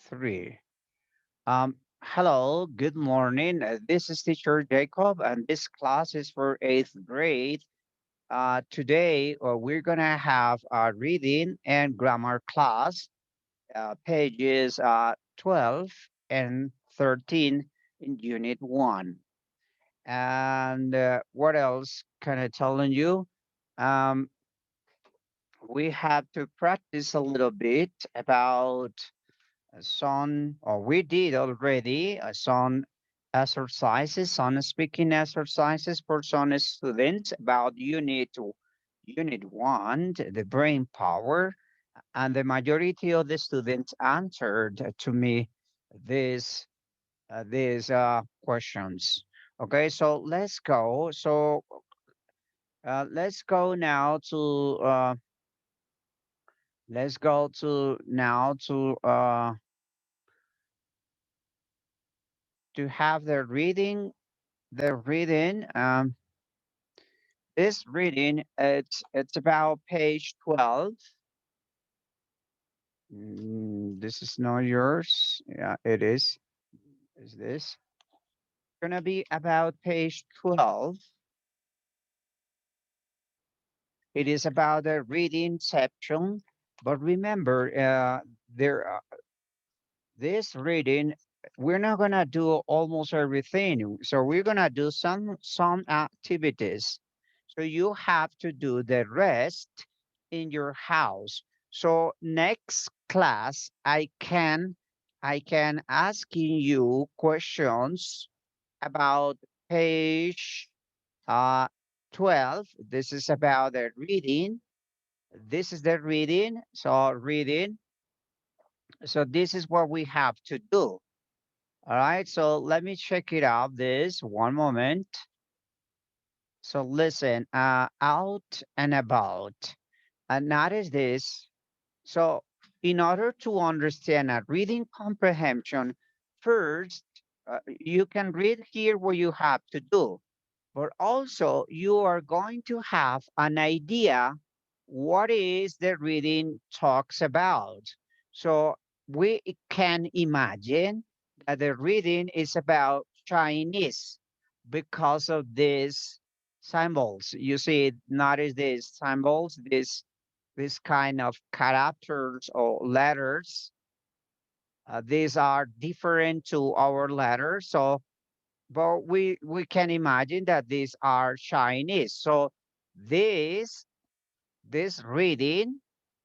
3. Hello, good morning. This is teacher Jacob, and this class is for 8th grade. Today, we're going to have a reading and grammar class, pages 12 and 13 in Unit 1. And what else can I tell you? Um, we have to practice a little bit about some, or we did already, some exercises, some speaking exercises for some students about unit 1, the brain power, and the majority of the students answered to me these these questions. Okay, so let's go. So let's go now to let's go to have the reading. This reading, it's about page 12. This is not yours. Yeah, it is. Is this gonna be about page 12? It is about the reading section, but remember, there this reading, we're not gonna do almost everything. So we're gonna do some activities. So you have to do the rest in your house. So next class, I can asking you questions about page uh 12. This is about the reading. This is the reading. So reading. So this is what we have to do. All right, so let me check it out. This one moment. So listen, out and about. And notice this. So in order to understand a reading comprehension, first, you can read here what you have to do, but also you are going to have an idea what is the reading talks about. So we can imagine that the reading is about Chinese because of these symbols. You see, notice these symbols, this kind of characters or letters. These are different to our letters. So but we can imagine that these are Chinese. So this this reading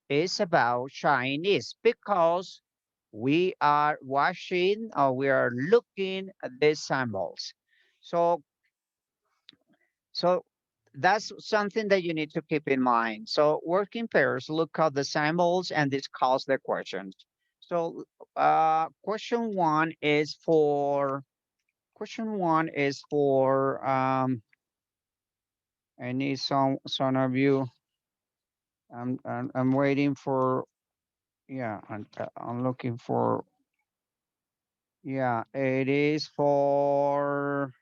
is about Chinese because we are watching or we are looking at these symbols. So so that's something that you need to keep in mind. So working pairs look at the symbols and discuss the questions. So question one is for I need some of you. I'm waiting for, yeah, I'm looking for, yeah, it is for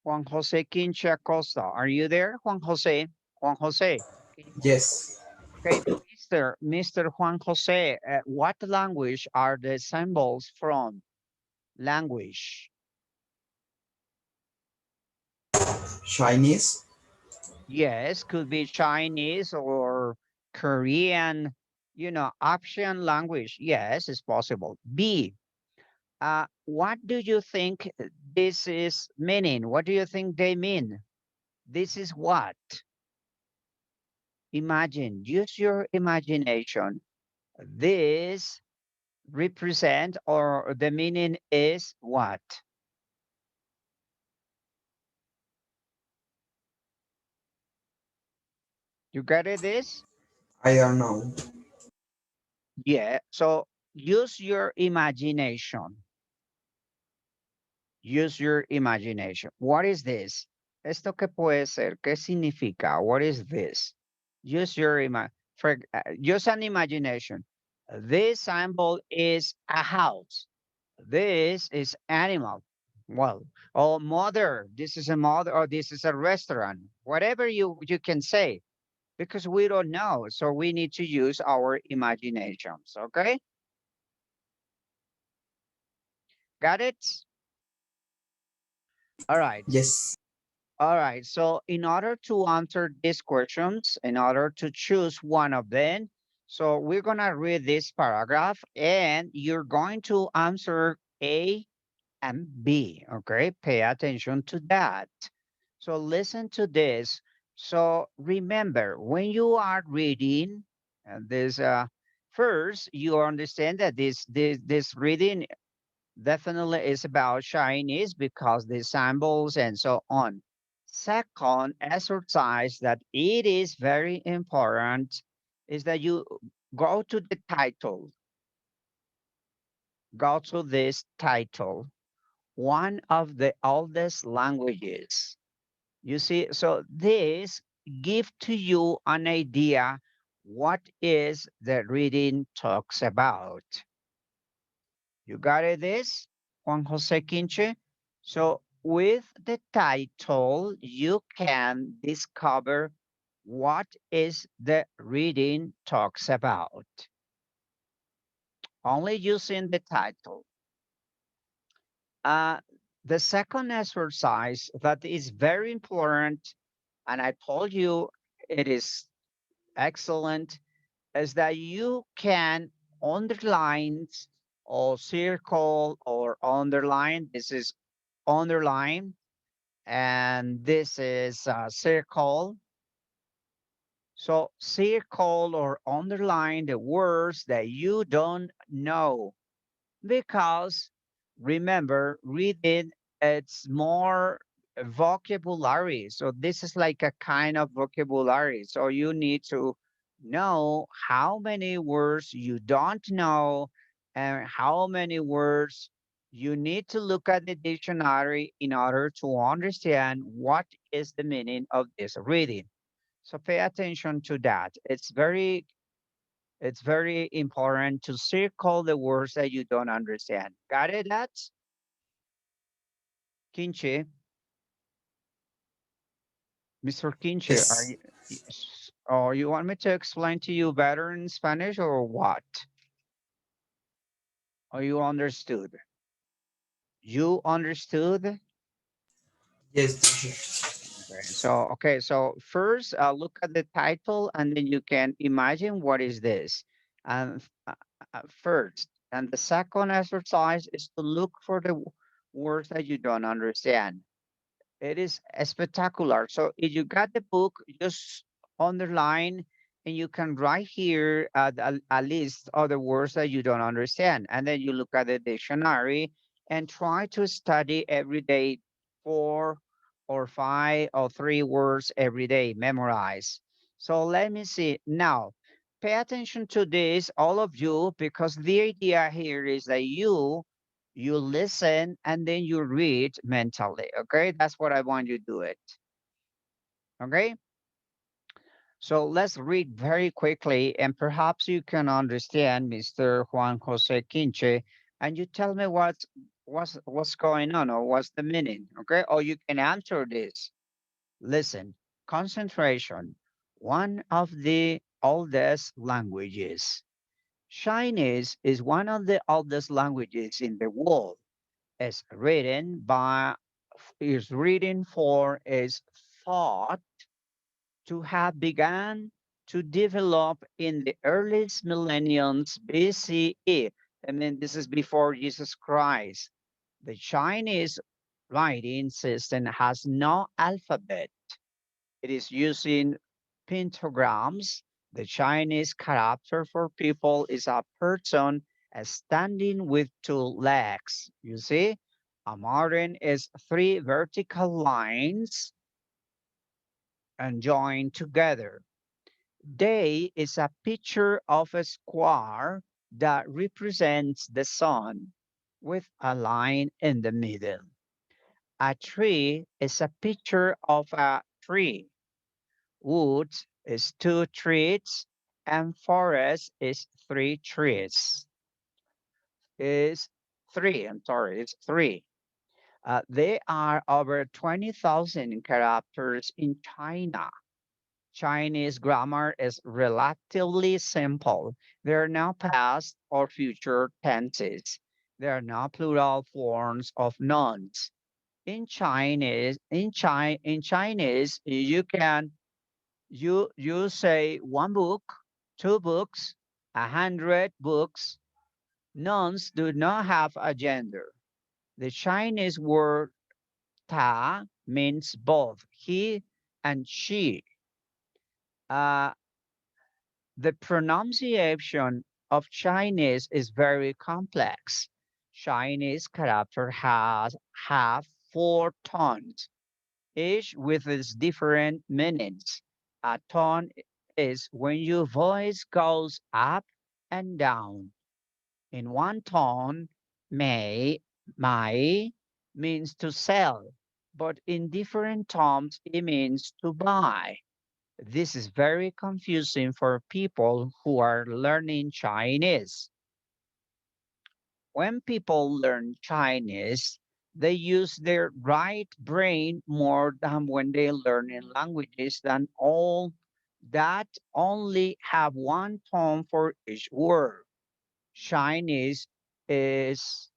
Juan Jose Quincha Costa. Are you there, Juan Jose? Juan Jose. Yes. Okay, Mr. Juan Jose, what language are the symbols from? Language. Chinese. Yes, could be Chinese or Korean, Asian language. Yes, it's possible. B, what do you think this is meaning? What do you think they mean? This is what? Imagine, use your imagination. This represent or the meaning is what? You got it this? I don't know. Yeah. So use your imagination. Use your imagination. What is this? Esto qué puede ser? ¿Qué significa? What is this? Use your use an imagination. This symbol is a house. This is animal. Well, or mother. This is a mother, or this is a restaurant. Whatever you can say, because we don't know, so we need to use our imaginations. Okay. Got it? All right. Yes. All right. So in order to answer these questions, in order to choose one of them, so we're going to read this paragraph and you're going to answer A and B. Okay. Pay attention to that. So listen to this. So remember, when you are reading this, first, you understand that this reading definitely is about Chinese because the symbols and so on. Second exercise that it is very important is that you go to the title, go to this title, one of the oldest languages. You see, so this give to you an idea what is the reading talks about. You got it, this, Juan Jose Quinche? So with the title, you can discover what is the reading talks about. Only using the title. Uh, the second exercise that is very important, and I told you it is excellent, is that you can underline or circle or underline. This is underline, and this is circle. So circle or underline the words that you don't know because remember, reading it's more vocabulary. So this is like a kind of vocabulary. So you need to know how many words you don't know and how many words you need to look at the dictionary in order to understand what is the meaning of this reading. So pay attention to that. It's very important to circle the words that you don't understand. Got it? That's Kinche. Mr. Kinche, are Yes. you, or you want me to explain to you better in Spanish or what? Or you understood? You understood? Yes, teacher. Okay, so first look at the title and then you can imagine what is this. And first, and the second exercise is to look for the words that you don't understand. It is spectacular. So if you got the book, just underline and you can write here a list of the words that you don't understand. And then you look at the dictionary and try to study every day 4 or 5 or 3 words every day, memorize. So let me see. Now, pay attention to this, all of you, because the idea here is that you listen and then you read mentally. Okay, that's what I want you to do it. Okay, so let's read very quickly and perhaps you can understand Mr. Juan Jose Quinche and you tell me what's going on or what's the meaning. Okay, or you can answer this. Listen, concentration, one of the oldest languages. Chinese is one of the oldest languages in the world. Is written by is written for is thought to have begun to develop in the earliest millenniums BCE. I mean, this is before Jesus Christ. The Chinese writing system has no alphabet. It is using pentagrams. The Chinese character for people is a person standing with two legs. You see, a modern is three vertical lines and joined together. Day is a picture of a square that represents the sun with a line in the middle. A tree is a picture of a tree. Woods is two trees and forest is three trees. Is three, I'm sorry, it's three. There are over 20,000 characters in China. Chinese grammar is relatively simple. There are no past or future tenses. There are no plural forms of nouns. In Chinese, you say one book, two books, 100 books. Nouns do not have a gender. The Chinese word ta means both he and she. Uh, the pronunciation of Chinese is very complex. Chinese character has have four tones, each with its different meanings. A tone is when your voice goes up and down. In one tone, mai means to sell, but in different tones, it means to buy. This is very confusing for people who are learning Chinese. When people learn Chinese, they use their right brain more than when they learn in languages than all that only have one tone for each word. Chinese is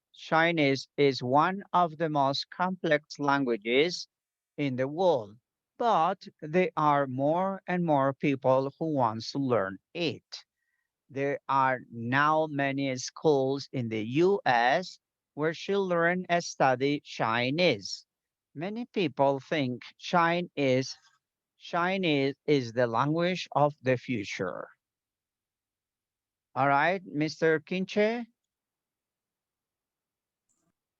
one of the most complex languages in the world, but there are more and more people who want to learn it. There are now many schools in the US where children study Chinese. Many people think Chinese is the language of the future. All right, Mr. Kinche,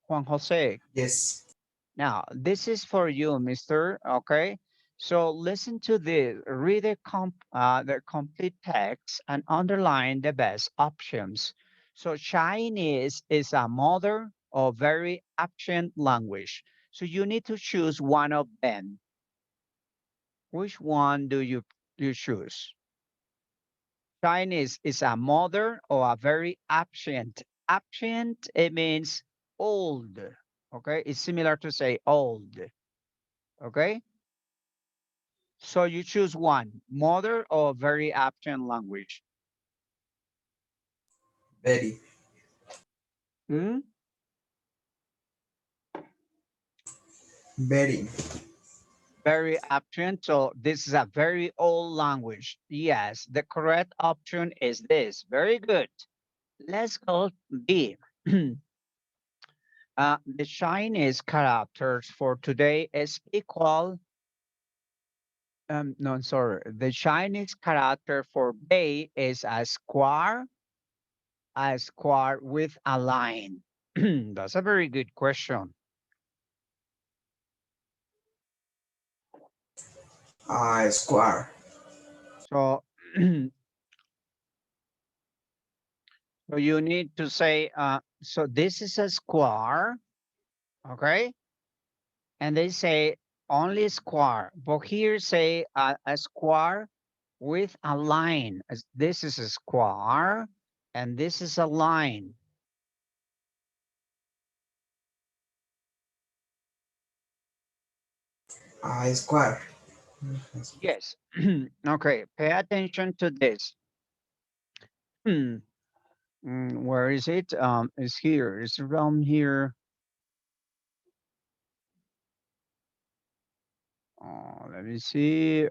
Juan Jose. Yes. Now, this is for you, Mister. Okay. So listen to this, read the complete text and underline the best options. So Chinese is a modern or very ancient language. So you need to choose one of them. Which one do you choose? Chinese is a modern or a very ancient. Ancient, it means old. Okay. It's similar to say old. Okay. So you choose one, modern or very ancient language. Very. Hmm? Very. Very ancient. So this is a very old language. Yes, the correct option is this. Very good. Let's go B. The Chinese characters for today is equal. No, sorry. The Chinese character for day is a square with a line. That's a very good question. Square. So So you need to say, so this is a square, okay? And they say only square, but here say a square with a line. This is a square, and this is a line. Square. Yes. Okay, pay attention to this. Hmm, where is it? It's here. It's around here. Let me see.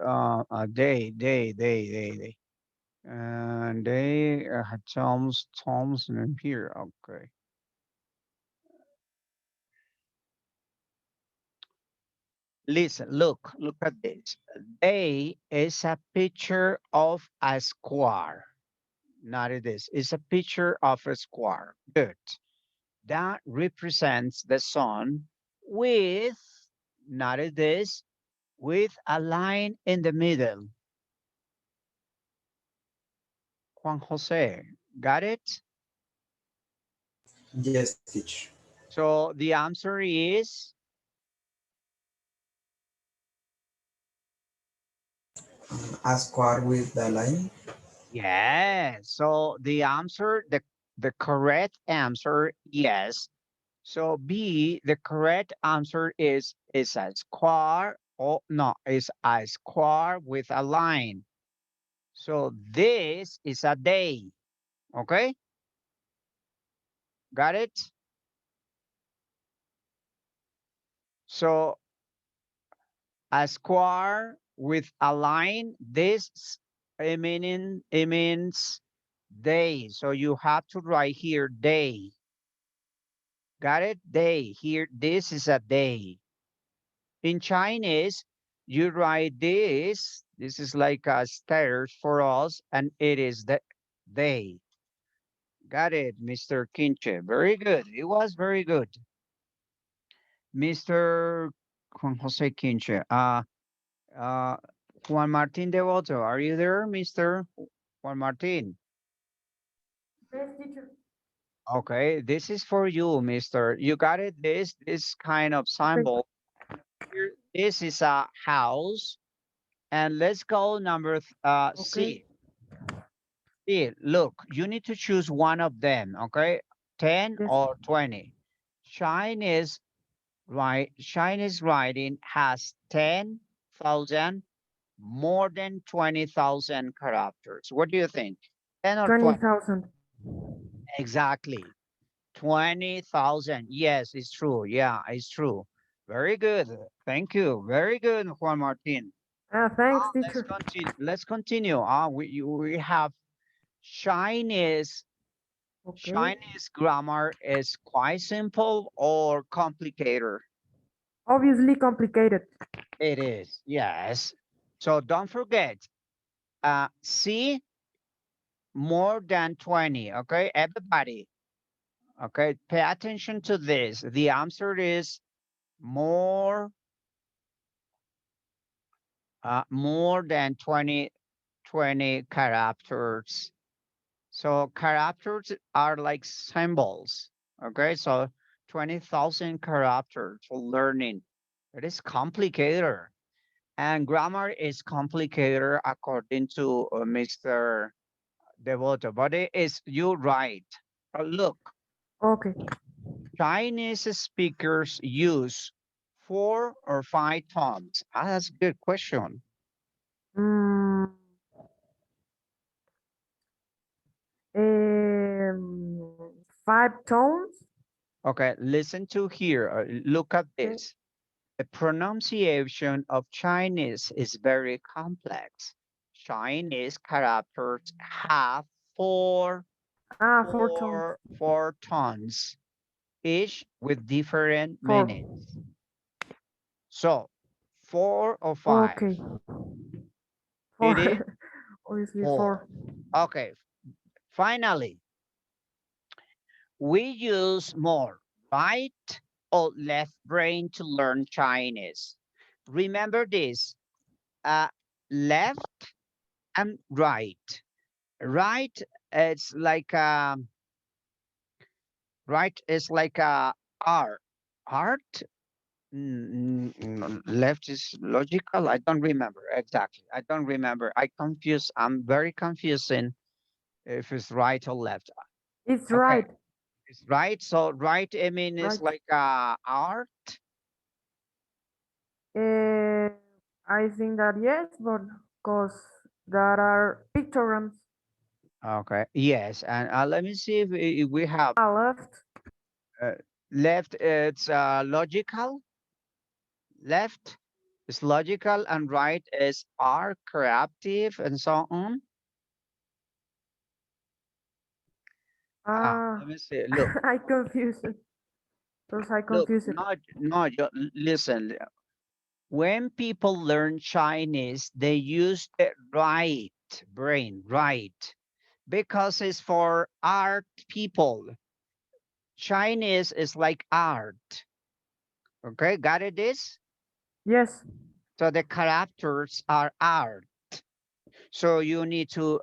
Day. And they had Tom's name here. Okay. Listen, look at this. They is a picture of a square. Not it is. It's a picture of a square. Good. That represents the sun with, not it is, with a line in the middle. Juan Jose, got it? Yes, teacher. So the answer is A square with the line. yes. So the correct answer, yes. So B, the correct answer is a square. Oh no, is a square with a line. So this is a day. Okay, got it? So a square with a line, this it means day. So you have to write here day. Got it? Day. Here, this is a day. In Chinese, you write this. This is like a stairs for us, and it is the day. Got it, Mr. Kinche. Very good. It was very good. Mr. Juan Jose Kinche. Uh, Juan Martin Devoto, are you there, Mr. Juan Martin? Yes, teacher. Okay, this is for you, Mister. You got it. This kind of Okay. symbol here. This is a house, and let's go number Okay. C. C. Look, you need to choose one of them. Okay, 10 Yes. or 20. Chinese Chinese writing has 10,000 more than 20,000 characters. What do you think? 10 or 20? 20,000. Exactly. 20,000. Yes, it's true. Yeah, it's true. Very good. Thank you. Very good, Juan Martin. Thanks, Let's teacher. continue. Let's continue. We have Chinese. Okay. Chinese grammar is quite simple or complicated. Obviously complicated. It is. Yes. So don't forget. C more than 20. Okay, everybody. Okay, pay attention to this. The answer is more more than 20 characters. So characters are like symbols. Okay, so 20,000 characters for learning. It is complicated. And grammar is complicated according to Mr. Devoto. But it is you right. Look, Okay. Chinese speakers use 4 or 5 tones. Ah, that's a good question. Mm, five tones. Okay, listen to here. Look at Okay. this. The pronunciation of Chinese is very complex. Chinese characters have four, Four tones. four tones, each with different Four. meanings. So, 4 or 5. Okay. It is Four. Obviously four. four. Okay, finally, we use more right or left brain to learn Chinese. Remember this, uh, left and right. Right, it's like right is like art. Art. Left is logical. I don't remember exactly. I don't remember. I confuse. I'm very confusing if it's right or left. It's Okay, right. it's right. So right, I mean, is Right. like art. Uh, I think that yes, but because there are pictograms. Okay. Yes, and let me see if we have Left. uh, left. It's logical. Left is logical, and right is are creative, and so on. Ah, Let me see. Look, I confused it. Because I look. confused it. Listen. When people learn Chinese, they use the right brain, right, because it's for art people. Chinese is like art. Okay, got it? This. Yes. So the characters are art. So you need to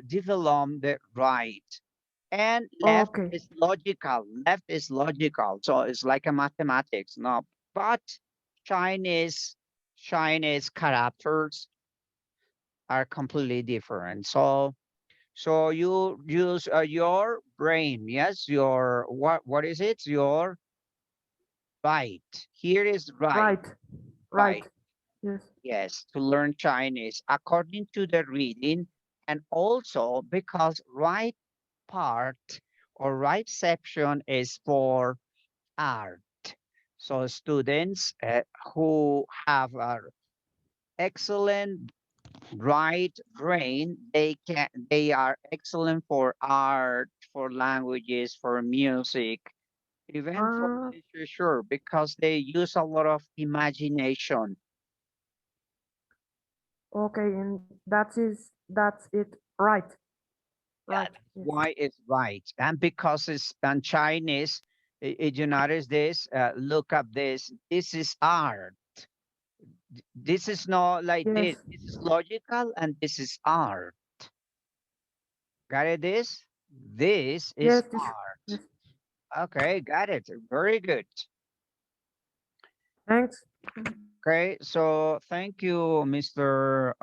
develop the right. And left Okay. is logical. Left is logical. So it's like a mathematics. No, but Chinese Chinese characters are completely different. So you use your brain. Yes, your what is it? Your right. Here is right. Right. Right. Right. Yes. Yes, to learn Chinese according to the reading, and also because right part or right section is for art. So students who have a excellent right brain, they are excellent for art, for languages, for music, even for Ah, literature, because they use a lot of imagination. okay, and that's it. Right, Yeah, right. that's Yes, why it's right. And because it's in Chinese, you notice this, look up this. This is art. This is not like this. yes, This is logical and this is art. Got it? This is yes, teacher. Yes. art. Okay, got it. Very good. Thanks. Okay, so thank you, Mr.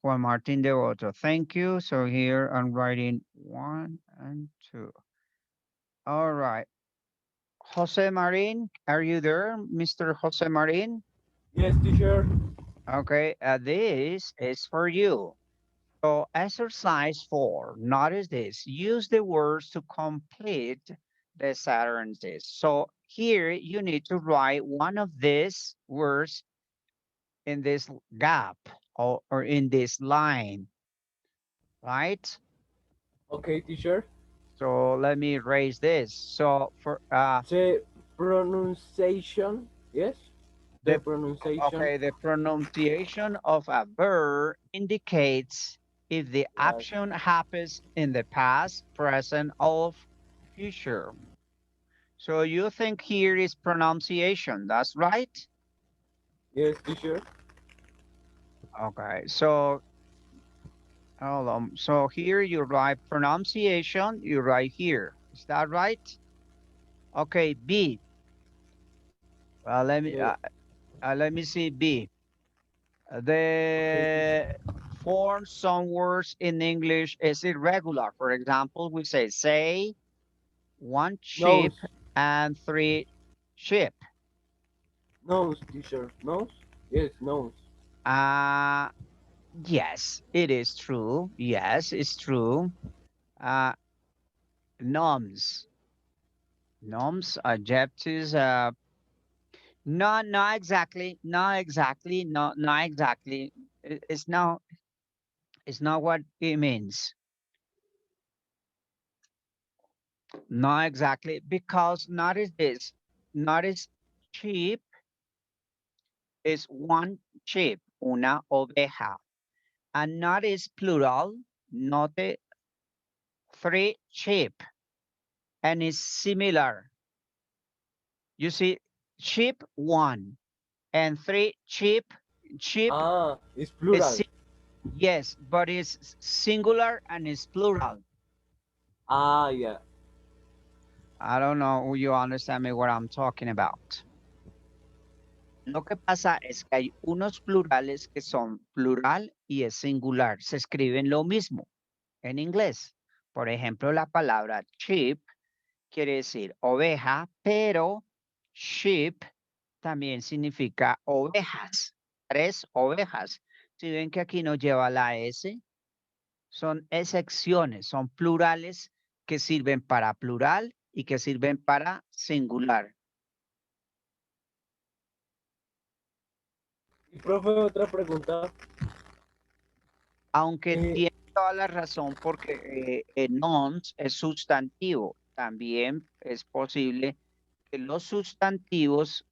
Juan Martin de Otto. Thank you. So here I'm writing 1 and 2. All right. Jose Marin, are you there, Mr. Jose Marin? Yes, teacher. Okay, this is for you. So exercise 4, notice this. Use the words to complete the sentences. So here you need to write one of these words in this gap or in this line, right? Okay, teacher. So let me erase this. So for The pronunciation. Yes, the the pronunciation. okay, the pronunciation of a verb indicates if the Yes, action happens in the past, present, or future. So you think here is pronunciation, that's right? yes, teacher. Okay, so hold on. So here you write pronunciation, you write here. Is that right? Okay, B. Well, Yeah. let me see B. Okay, teacher. The form some words in English is irregular. For example, we say one sheep Nose. and three sheep. Nose, teacher. Nose. Yes, nose. Uh, yes, it is true. Yes, it's true. Uh, noms, noms, adjectives. No, not exactly, not exactly, no, not exactly. It's not what it means. Not exactly, because notice this. Notice sheep is one sheep, una oveja. And notice plural, note three sheep, and it's similar. You see, sheep one and three sheep. Sheep Ah, it's is plural. yes, but it's singular and it's plural. Ah, yeah. I don't know you understand me what I'm talking about. Lo que pasa es que hay unos plurales que son plural y es singular. Se escriben lo mismo en inglés. Por ejemplo, la palabra sheep quiere decir oveja, pero sheep también significa ovejas. Tres ovejas. Si ven que aquí no lleva la S, son excepciones, son plurales que sirven para plural y que sirven para singular. Y profe, otra pregunta. Aunque Eh, tiene toda la razón porque nouns es sustantivo. También es posible que los sustantivos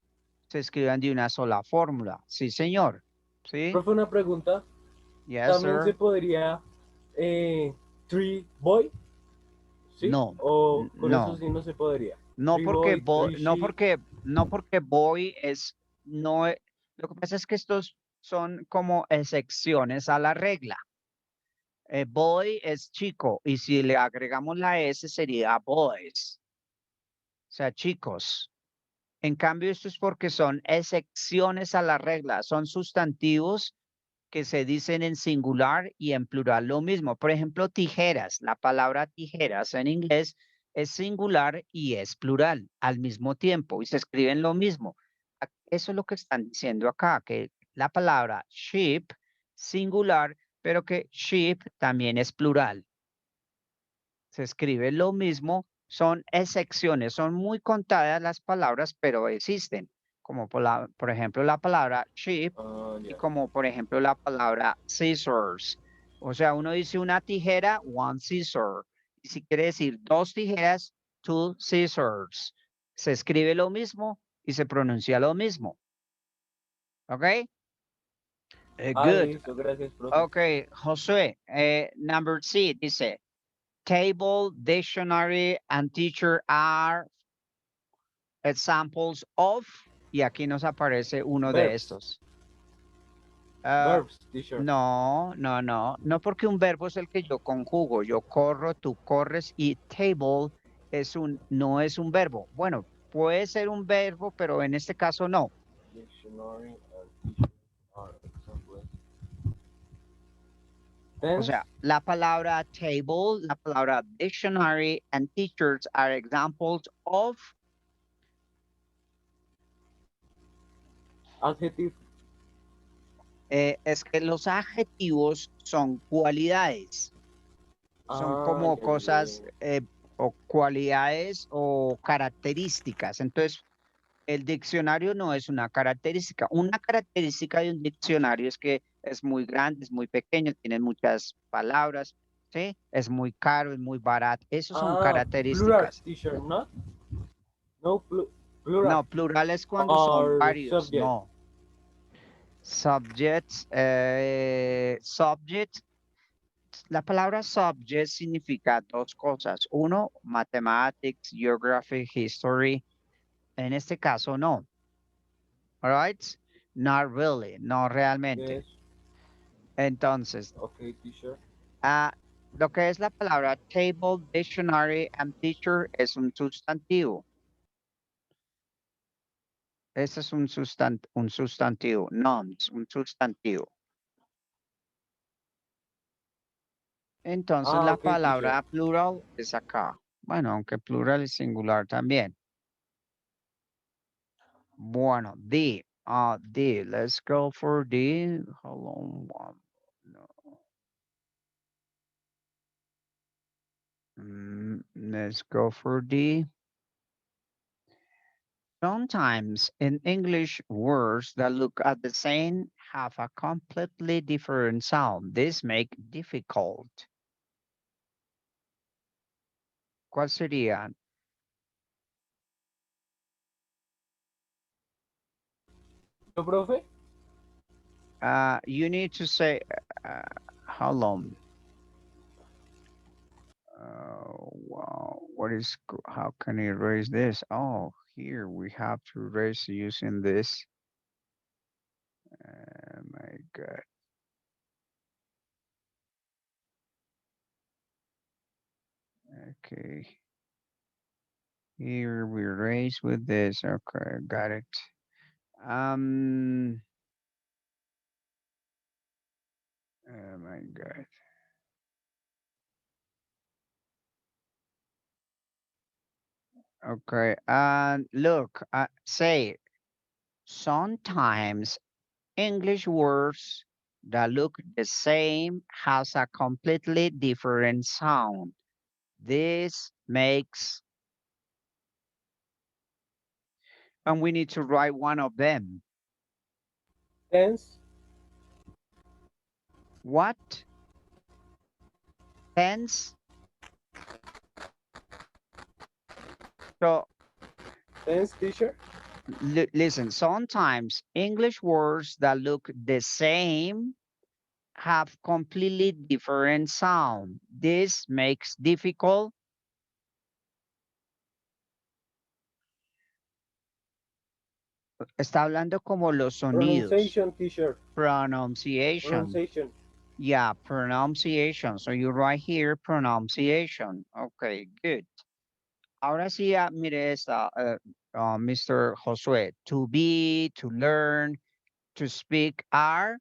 se escriban de una sola fórmula. Sí, señor. Sí. profe, una pregunta. Yes, También se sir. podría tree boy, ¿sí? No, O con eso no. sí no se podría. No Tree porque boy, tree sheep. no porque boy es no lo que pasa es que estos son como excepciones a la regla. Boy es chico y si le agregamos la S sería boys, o sea, chicos. En cambio, esto es porque son excepciones a la regla, son sustantivos que se dicen en singular y en plural lo mismo. Por ejemplo, tijeras. La palabra tijeras en inglés es singular y es plural al mismo tiempo y se escriben lo mismo. Eso es lo que están diciendo acá, que la palabra sheep singular, pero que sheep también es plural. Se escribe lo mismo, son excepciones, son muy contadas las palabras, pero existen, como por ejemplo la palabra sheep y Yeah. como por ejemplo la palabra scissors. O sea, uno dice una tijera, one scissor. Y si quiere decir dos tijeras, two scissors. Se escribe lo mismo y se pronuncia lo mismo. ¿Ok? Good. Listo, gracias, profe. Ok, Josué, number C dice, table, dictionary, and teacher are examples of, y aquí nos aparece uno de Verbs. estos. Ah, Verbs, teacher. no porque un verbo es el que yo conjugo, yo corro, tú corres y table no es un verbo. Bueno, puede ser un verbo, pero en este caso no. Dictionary and teacher are examples. O Tense, sea, la palabra table, la palabra dictionary and teachers are examples of, adjective. es que los adjetivos son cualidades. Son como cosas o cualidades o características. Entonces, el diccionario no es una característica. Una característica de un diccionario es que es muy grande, es muy pequeño, tiene muchas palabras, ¿sí? Es muy caro, es muy barato. Esas son Plural, características. teacher, not? No, plural. No, plural es cuando son Or varios, subject. no. Subjects, subject. La palabra subject significa dos cosas. Uno, mathematics, geography, history. En este caso, no. All right? Not really, no realmente. Yes. Entonces, Okay, teacher. lo que es la palabra table, dictionary, and teacher es un sustantivo. Ese es un sustantivo, nouns, un sustantivo. Entonces, la Okay, teacher. palabra plural es acá. Bueno, aunque plural es singular también. Bueno, D. Let's go for D. Hold on one. No. Let's go for D. Sometimes in English, words that look at the same have a completely different sound. This make difficult. ¿Cuál sería? ¿No, profe? You need to say, how long? Wow, how can you erase this? Oh, here we have to erase using this. My God. Okay. Here we erase with this. Okay, got it. Um, oh my God. Okay, and look, say sometimes English words that look the same has a completely different sound. This makes, and we need to write one of them. Tense. What? Tense? So Tense, teacher. listen, sometimes English words that look the same have completely different sound. This makes difficult. Está hablando como los sonidos. Pronunciation, teacher. Pronunciation. Pronunciation. Yeah, pronunciation. So you write here pronunciation. Okay, good. Ahora sí, mire esta, Mr. Josué. To be, to learn, to speak are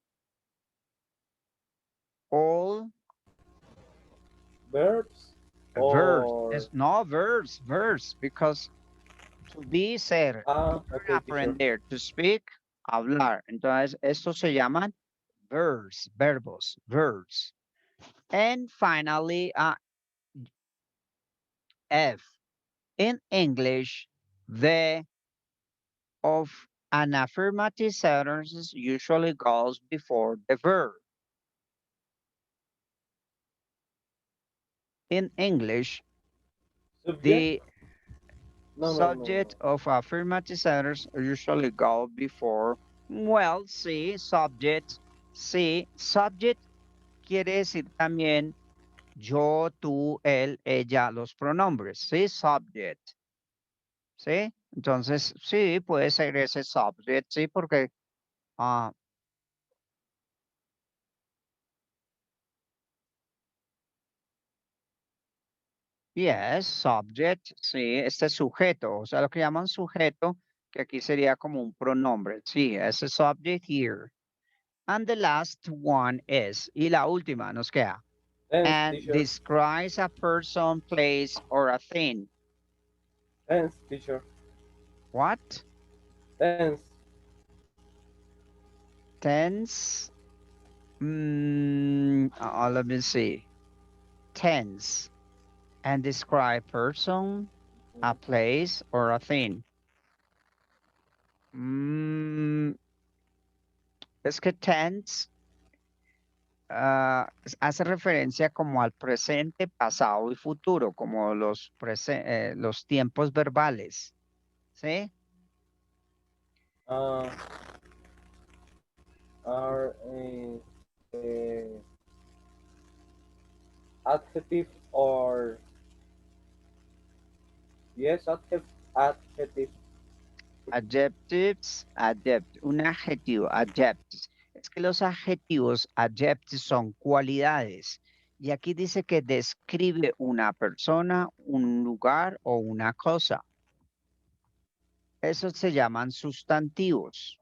all Verbs. verbs. Or. No verbs, because to be ser, to learn, Okay, teacher. aprender, to speak, hablar. Entonces, estos se llaman verbs, verbos, verbs. And finally, F. In English, the of an affirmative sentence usually goes before the verb. In English, Subject? the No, no, no, subject no. of affirmative sentence usually go before, well, sí, subject, sí, subject quiere decir también yo, tú, él, ella, los pronombres, sí, subject, sí. Entonces, sí, puede ser ese subject, sí, porque, ah, yes, subject, sí, este sujeto, o sea, lo que llaman sujeto, que aquí sería como un pronombre, sí, ese subject here. And the last one is, y la última nos queda, Tense, and teacher. describes a person, place, or a thing. Tense, teacher. What? Tense. Tense. Let me see. Tense. And describe person, a place, or a thing. Mm, es que tense hace referencia como al presente, pasado y futuro, como los tiempos verbales. ¿Sí? Uh, are adjective or yes, adjective. Adjectives, un adjetivo, adjectives. Es que los adjetivos, adjectives son cualidades. Y aquí dice que describe una persona, un lugar o una cosa. Esos se llaman sustantivos.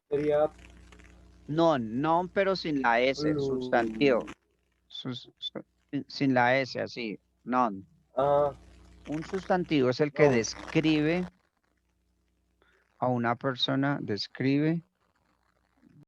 Sería No, pero sin la S, blue. sustantivo. Sin la S, así, non. Ah, Un sustantivo es el que no. describe a una persona, describe